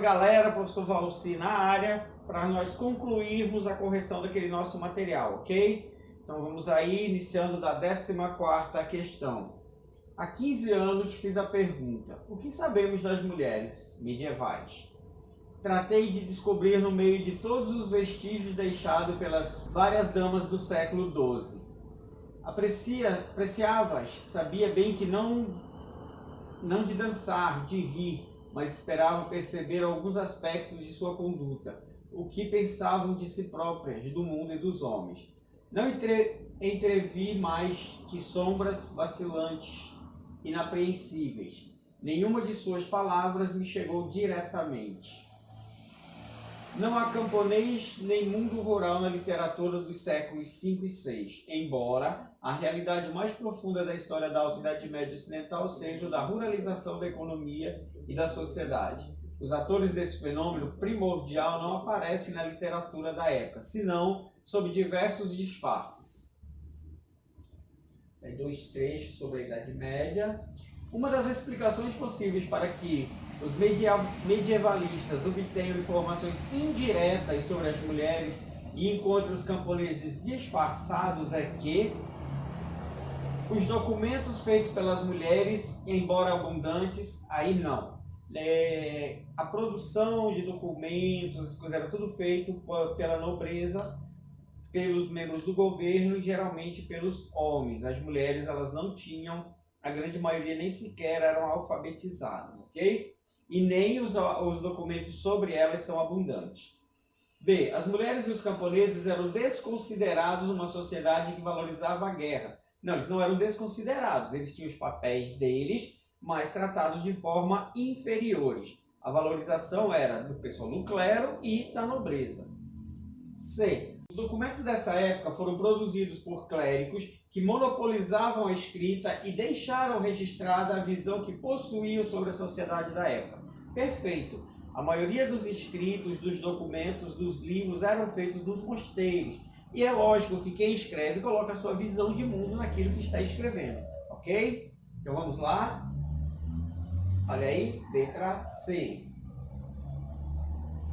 galera, professor Valci na área, para nós concluirmos a correção daquele nosso material, ok? Então vamos aí, iniciando da 14ª questão. Há 15 anos fiz a pergunta: o que sabemos das mulheres medievais? Tratei de descobrir no meio de todos os vestígios deixados pelas várias damas do século XII. Apreciava-as, sabia bem que não de dançar, de rir, mas esperava perceber alguns aspectos de sua conduta, o que pensavam de si próprias, do mundo e dos homens. Não entrevi mais que sombras vacilantes, inapreensíveis. Nenhuma de suas palavras me chegou diretamente. Não há camponês nem mundo rural na literatura dos séculos V e VI, embora a realidade mais profunda da história da Alta Idade Média Ocidental seja o da ruralização da economia e da sociedade. Os atores desse fenômeno primordial não aparecem na literatura da época, senão sob diversos disfarces. Dois trechos sobre a Idade Média. Uma das explicações possíveis para que os medievalistas obtenham informações indiretas sobre as mulheres e encontrem os camponeses disfarçados é que os documentos feitos pelas mulheres, embora abundantes, aí não. A produção de documentos, era tudo feito pela nobreza, pelos membros do governo e geralmente pelos homens. As mulheres, elas não tinham, a grande maioria nem sequer eram alfabetizadas, ok? E nem os documentos sobre elas são abundantes. B. As mulheres e os camponeses eram desconsiderados numa sociedade que valorizava a guerra. Não, eles não eram desconsiderados, eles tinham os papéis deles, mas tratados de forma inferiores. A valorização era do pessoal do clero e da nobreza. C. Os documentos dessa época foram produzidos por clérigos que monopolizavam a escrita e deixaram registrada a visão que possuíam sobre a sociedade da época. Perfeito! A maioria dos escritos, dos documentos, dos livros eram feitos dos mosteiros. E é lógico que quem escreve coloca a sua visão de mundo naquilo que está escrevendo. Ok? Então vamos lá. Olha aí, letra C.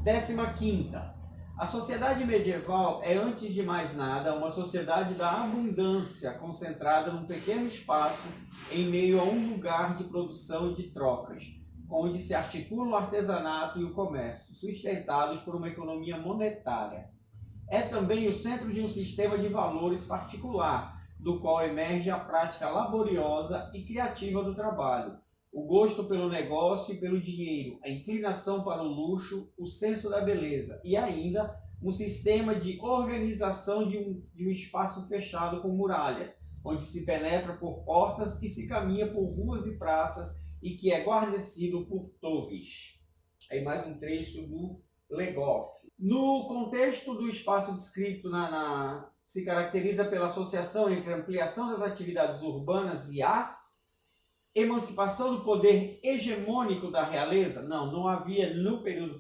15ª. A sociedade medieval é, antes de mais nada, uma sociedade da abundância, concentrada num pequeno espaço em meio a um lugar de produção e de trocas, onde se articula o artesanato e o comércio, sustentados por uma economia monetária. É também o centro de um sistema de valores particular, do qual emerge a prática laboriosa e criativa do trabalho, o gosto pelo negócio e pelo dinheiro, a inclinação para o luxo, o senso da beleza e ainda um sistema de organização de um espaço fechado com muralhas, onde se penetra por portas e se caminha por ruas e praças e que é guarnecido por torres. Aí mais um trecho do Le Goff. No contexto do espaço descrito se caracteriza pela associação entre a ampliação das atividades urbanas e a emancipação do poder hegemônico da realeza? Não havia no período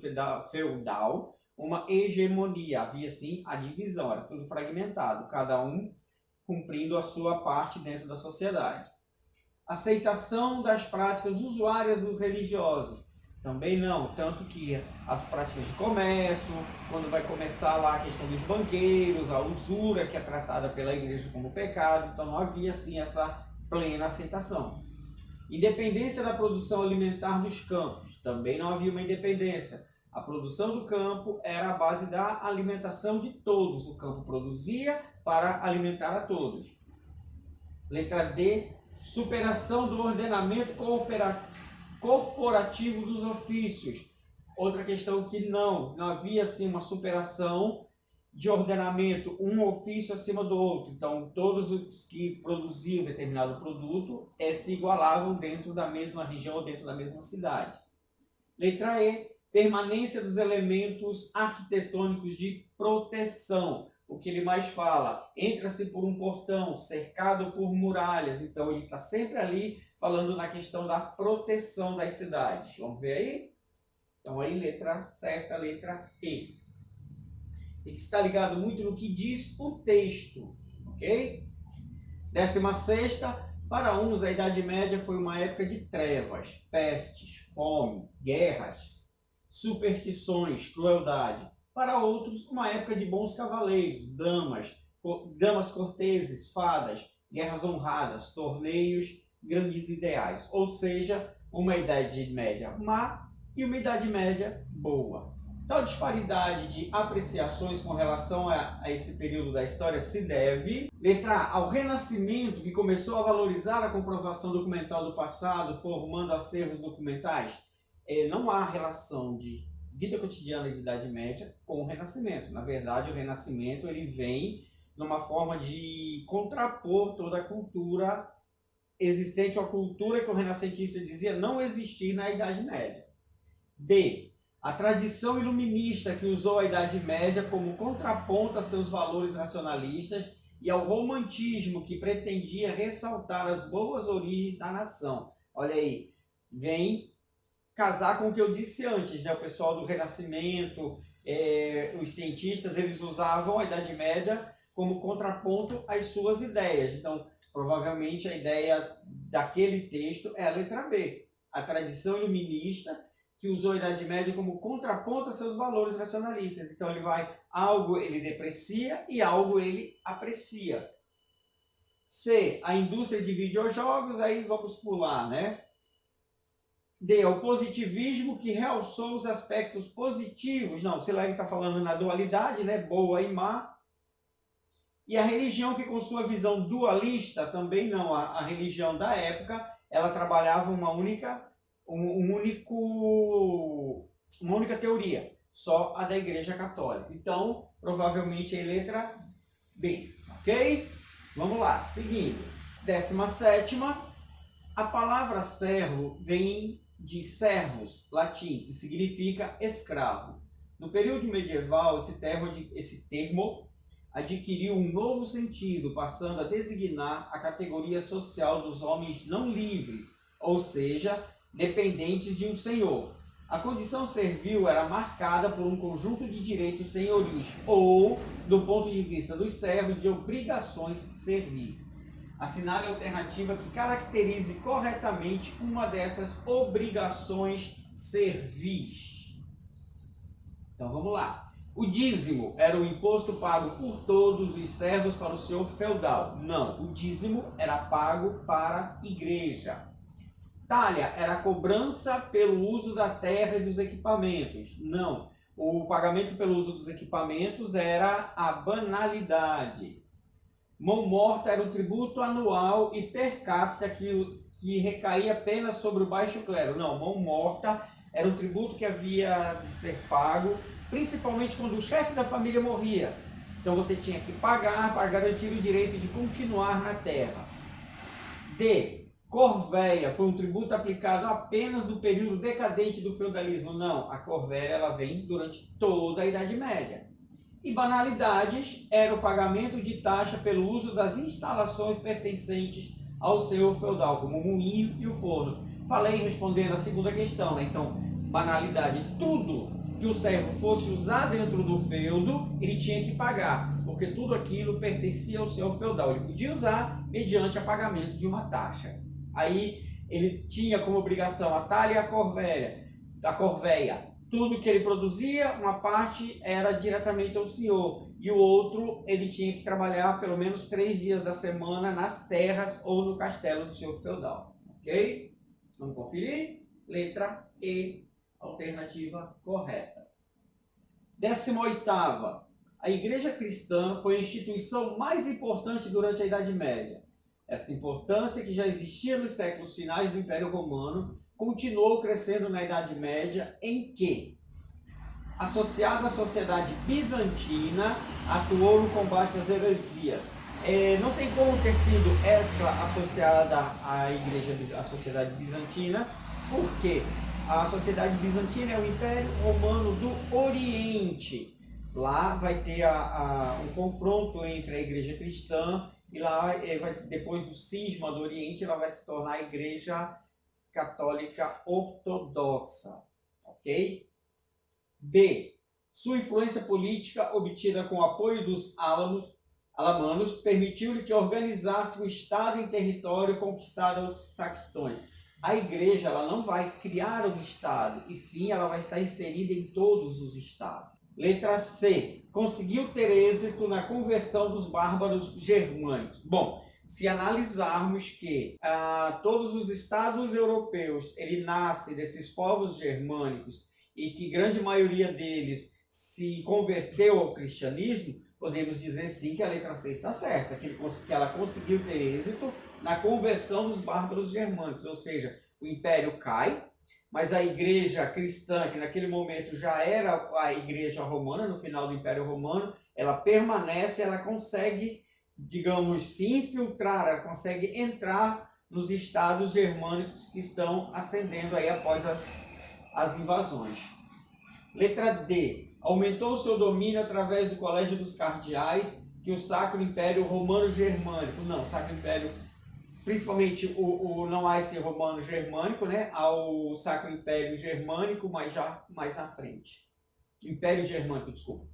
feudal uma hegemonia, havia sim a divisão, era tudo fragmentado, cada um cumprindo a sua parte dentro da sociedade. Aceitação das práticas usuárias dos religiosos? Também não, tanto que as práticas de comércio, quando vai começar lá a questão dos banqueiros, a usura que é tratada pela igreja como pecado, então não havia assim essa plena aceitação. Independência da produção alimentar dos campos, também não havia uma independência. A produção do campo era a base da alimentação de todos, o campo produzia para alimentar a todos. Letra D, superação do ordenamento corporativo dos ofícios. Outra questão que não havia assim uma superação de ordenamento, um ofício acima do outro. Então, todos os que produziam determinado produto se igualavam dentro da mesma região ou dentro da mesma cidade. Letra E, permanência dos elementos arquitetônicos de proteção. O que ele mais fala? Entra-se por um portão, cercado por muralhas. Então, ele está sempre ali falando na questão da proteção das cidades. Vamos ver aí? Então, aí, letra certa, letra E. E que está ligado muito no que diz o texto, ok? 16ª, para uns a Idade Média foi uma época de trevas, pestes, fome, guerras, superstições, crueldade. Para outros, uma época de bons cavaleiros, damas corteses, fadas, guerras honradas, torneios, grandes ideais. Ou seja, uma Idade Média má e uma Idade Média boa. Tal disparidade de apreciações com relação a esse período da história se deve, letra A, ao Renascimento, que começou a valorizar a comprovação documental do passado, formando acervos documentais. Não há relação de vida cotidiana de Idade Média com o Renascimento. Na verdade, o Renascimento ele vem numa forma de contrapor toda a cultura existente, ou a cultura que o renascentista dizia não existir na Idade Média. B, a tradição iluminista que usou a Idade Média como contraponto a seus valores racionalistas e ao romantismo que pretendia ressaltar as boas origens da nação. Olha aí, vem casar com o que eu disse antes, né? O pessoal do Renascimento, os cientistas, eles usavam a Idade Média como contraponto às suas ideias. Então, provavelmente a ideia daquele texto é a letra B, a tradição iluminista que usou a Idade Média como contraponto a seus valores racionalistas. Então algo ele deprecia e algo ele aprecia. C, a indústria de videojogos, aí vamos pular, né? D, o positivismo que realçou os aspectos positivos. Não, sei lá, ele está falando na dualidade, né? Boa e má. E a religião que com sua visão dualista, também não, a religião da época, ela trabalhava uma única teoria, só a da Igreja Católica. Então, provavelmente é a letra B, ok? Vamos lá, seguindo. 17ª, a palavra servo vem de servus, latim, que significa escravo. No período medieval, esse termo adquiriu um novo sentido, passando a designar a categoria social dos homens não livres, ou seja, dependentes de um senhor. A condição servil era marcada por um conjunto de direitos senhoris, ou, do ponto de vista dos servos, de obrigações servis. Assinale a alternativa que caracterize corretamente uma dessas obrigações servis. Então vamos lá. O dízimo era o imposto pago por todos os servos para o senhor feudal. Não, o dízimo era pago para a igreja. Talha era a cobrança pelo uso da terra e dos equipamentos. Não, o pagamento pelo uso dos equipamentos era a banalidade. Mão morta era o tributo anual e per capita que recaía apenas sobre o baixo clero. Não, mão morta era um tributo que havia de ser pago, principalmente quando o chefe da família morria. Então você tinha que pagar para garantir o direito de continuar na terra. D. Corvéia foi um tributo aplicado apenas no período decadente do feudalismo. Não, a corvéia ela vem durante toda a Idade Média. E banalidades era o pagamento de taxa pelo uso das instalações pertencentes ao senhor feudal, como o moinho e o forno. Falei respondendo a segunda questão, né? Então, banalidade, tudo que o servo fosse usar dentro do feudo, ele tinha que pagar, porque tudo aquilo pertencia ao senhor feudal. Ele podia usar mediante o pagamento de uma taxa. Aí ele tinha como obrigação a talha e a corvéia. Tudo que ele produzia, uma parte era diretamente ao senhor, e o outro ele tinha que trabalhar pelo menos 3 dias da semana nas terras ou no castelo do senhor feudal. Ok? Vamos conferir? Letra E, alternativa correta. 18ª. A Igreja Cristã foi a instituição mais importante durante a Idade Média. Essa importância, que já existia nos séculos finais do Império Romano, continuou crescendo na Idade Média, em que, associada à sociedade bizantina, atuou no combate às heresias. Não tem como ter sido essa associada à sociedade bizantina, porque a sociedade bizantina é o Império Romano do Oriente. Lá vai ter um confronto entre a Igreja Cristã e lá, depois do cisma do Oriente, ela vai se tornar a Igreja Católica Ortodoxa. Ok? B. Sua influência política, obtida com o apoio dos alamanos, permitiu-lhe que organizasse o Estado em território conquistado aos saxões. A igreja ela não vai criar um Estado, e sim ela vai estar inserida em todos os Estados. Letra C. Conseguiu ter êxito na conversão dos bárbaros germânicos. Bom, se analisarmos que todos os Estados europeus ele nasce desses povos germânicos e que grande maioria deles se converteu ao cristianismo, podemos dizer sim que a letra C está certa, que ela conseguiu ter êxito na conversão dos bárbaros germânicos, ou seja, o império cai, mas a igreja cristã, que naquele momento já era a igreja romana, no final do Império Romano, ela permanece, ela consegue, digamos, se infiltrar, ela consegue entrar nos estados germânicos que estão ascendendo aí após as invasões. Letra D. Aumentou seu domínio através do Colégio dos Cardeais, que o Sacro Império Romano-Germânico. Não, Sacro Império, principalmente não há esse Romano-Germânico, né? Há o Sacro Império Germânico, mas já mais na frente. Império Germânico, desculpa.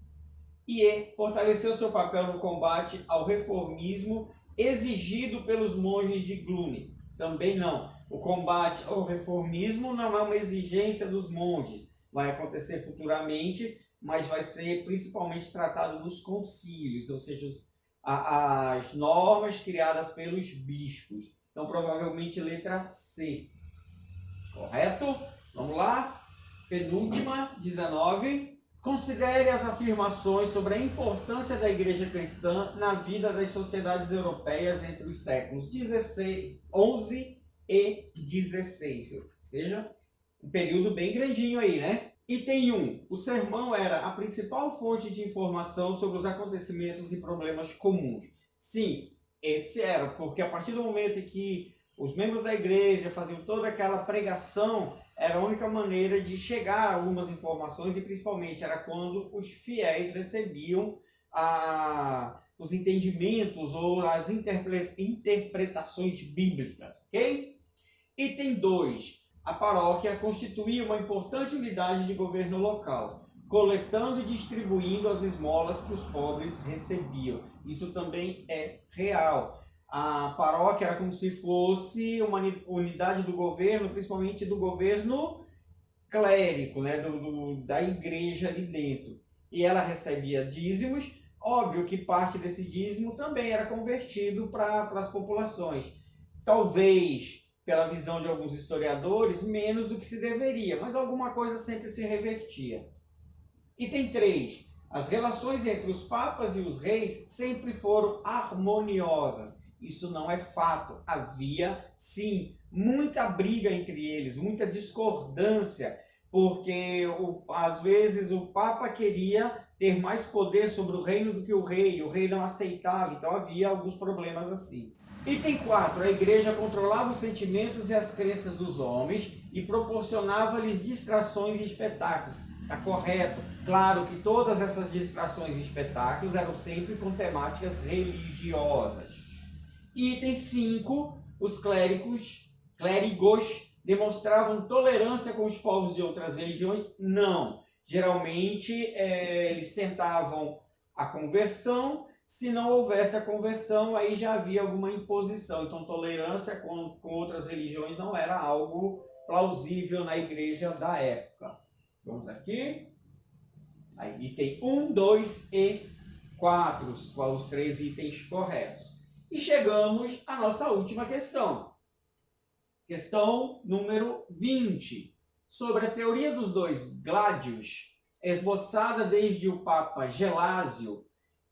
E E. Fortaleceu seu papel no combate ao reformismo exigido pelos monges de Cluny. Também não. O combate ao reformismo não é uma exigência dos monges. Vai acontecer futuramente, mas vai ser principalmente tratado nos concílios, ou seja, as normas criadas pelos bispos. Então, provavelmente, letra C. Correto? Vamos lá. Penúltima, 19. Considere as afirmações sobre a importância da igreja cristã na vida das sociedades europeias entre os séculos 11 e 16. Ou seja, um período bem grandinho aí, né? Item 1. O sermão era a principal fonte de informação sobre os acontecimentos e problemas comuns. Sim, esse era, porque a partir do momento em que os membros da igreja faziam toda aquela pregação, era a única maneira de chegar a algumas informações e principalmente era quando os fiéis recebiam os entendimentos ou as interpretações bíblicas, ok? Item 2. A paróquia constituía uma importante unidade de governo local, coletando e distribuindo as esmolas que os pobres recebiam. Isso também é real. A paróquia era como se fosse uma unidade do governo, principalmente do governo clérico, né? Da igreja ali dentro. E ela recebia dízimos. Óbvio que parte desse dízimo também era convertido para as populações. Talvez, pela visão de alguns historiadores, menos do que se deveria, mas alguma coisa sempre se revertia. Item 3. As relações entre os papas e os reis sempre foram harmoniosas. Isso não é fato. Havia, sim, muita briga entre eles, muita discordância, porque às vezes o papa queria ter mais poder sobre o reino do que o rei não aceitava, então havia alguns problemas assim. Item 4. A igreja controlava os sentimentos e as crenças dos homens e proporcionava-lhes distrações e espetáculos. Está correto. Claro que todas essas distrações e espetáculos eram sempre com temáticas religiosas. Item 5. Os clérigos demonstravam tolerância com os povos de outras religiões? Não. Geralmente eles tentavam a conversão. Se não houvesse a conversão, aí já havia alguma imposição. Então, tolerância com outras religiões não era algo plausível na igreja da época. Vamos aqui. Aí, item 1, 2 e 4, os 3 itens corretos. E chegamos à nossa última questão. Questão número 20. Sobre a teoria dos dois gládios, esboçada desde o Papa Gelásio,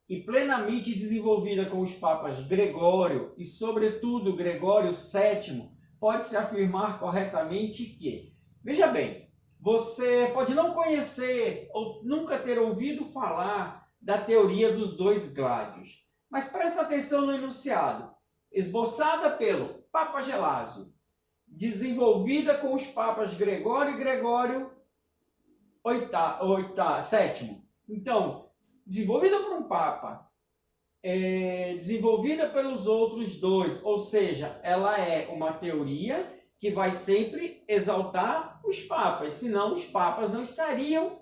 e plenamente desenvolvida com os papas Gregório e, sobretudo, Gregório VII, pode-se afirmar corretamente que, veja bem, você pode não conhecer ou nunca ter ouvido falar da teoria dos dois gládios, mas presta atenção no enunciado. Esboçada pelo Papa Gelásio, desenvolvida com os papas Gregório e Gregório VII. Então, desenvolvida por um papa, desenvolvida pelos outros dois, ou seja, ela é uma teoria que vai sempre exaltar os papas, senão os papas não estariam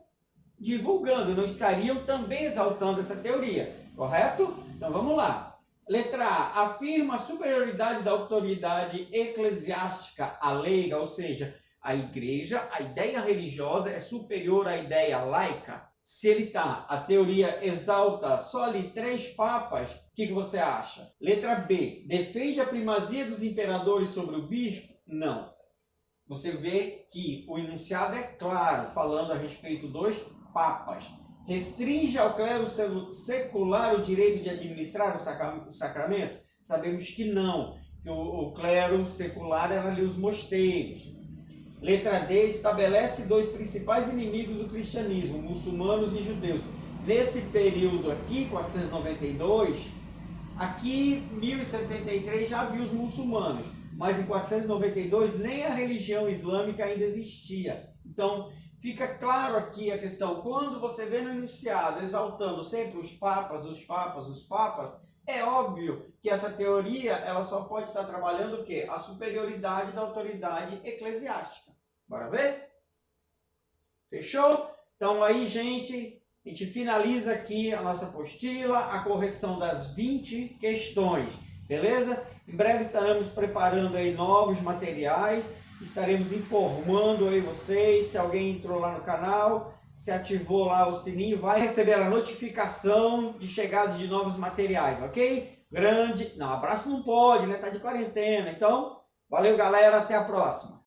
divulgando, não estariam também exaltando essa teoria, correto? Então vamos lá. Letra A. Afirma a superioridade da autoridade eclesiástica à leiga, ou seja, a igreja, a ideia religiosa é superior à ideia laica. Se ele tá, a teoria exalta só ali 3 papas, o que você acha? Letra B. Defende a primazia dos imperadores sobre o bispo? Não. Você vê que o enunciado é claro, falando a respeito dos papas. Restringe ao clero secular o direito de administrar os sacramentos? Sabemos que não, que o clero secular era ali os mosteiros. Letra D, estabelece 2 principais inimigos do cristianismo, muçulmanos e judeus. Nesse período aqui, 492, aqui 1073 já havia os muçulmanos, mas em 492 nem a religião islâmica ainda existia. Então, fica claro aqui a questão, quando você vê no enunciado exaltando sempre os papas, os papas, os papas, é óbvio que essa teoria ela só pode estar trabalhando o quê? A superioridade da autoridade eclesiástica. Bora ver? Fechou? Então aí, gente, a gente finaliza aqui a nossa apostila, a correção das 20 questões, beleza? Em breve estaremos preparando aí novos materiais, estaremos informando aí vocês, se alguém entrou lá no canal, se ativou lá o sininho, vai receber a notificação de chegadas de novos materiais, ok? Grande, não, abraço não pode, né? Tá de quarentena, então, valeu galera, até a próxima.